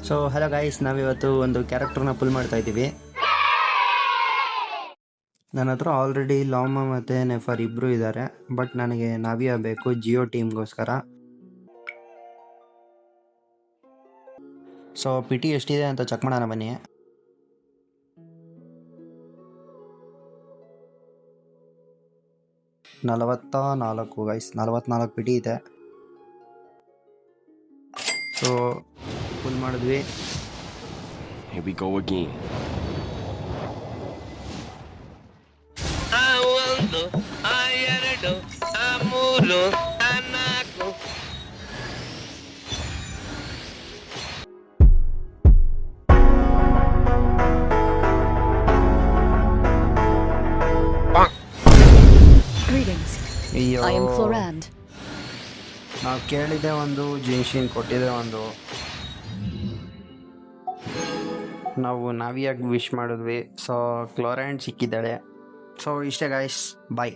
So hello guys, ನಾವಿವತ್ತು ಒಂದು ಕ್ಯಾರೆಕ್ಟರ್ನ full ಮಾಡ್ತಾ ಇದ್ದೀವಿ. ನನ್ನ ಹತ್ರ ಆಲ್ರೆಡಿ ಲಾಮ ಮತ್ತು ನೆಫರ್ ಇಬ್ಬರು ಇದ್ದಾರೆ, ಬಟ್ ನನಗೆ ನಾವಿಯಾ ಬೇಕು ಜಿಯೋ ಟೀಮ್ಗೋಸ್ಕರ. ಸೊ ಪಿ ಟಿ ಎಷ್ಟಿದೆ ಅಂತ ಚೆಕ್ ಮಾಡೋಣ ಬನ್ನಿ. ಗೈಸ್ 44 ಪಿ ಟಿ ಇದೆ. ಸೊ ಫುಲ್ ಮಾಡಿದ್ವಿ. Here we go again. Greetings. I am Florand. ನಾವು ಕೇಳಿದೆ ಒಂದು, ಜಿನ್ಶಿನ್ ಕೊಟ್ಟಿದೆ ಒಂದು. ನಾವು ನಾವಿಯಾಗಿ ವಿಶ್ ಮಾಡಿದ್ವಿ. ಸೊ ಕ್ಲೋರೆಂಟ್ ಸಿಕ್ಕಿದ್ದಾಳೆ. ಸೊ ಇಷ್ಟೇ ಗೈಸ್, ಬಾಯ್.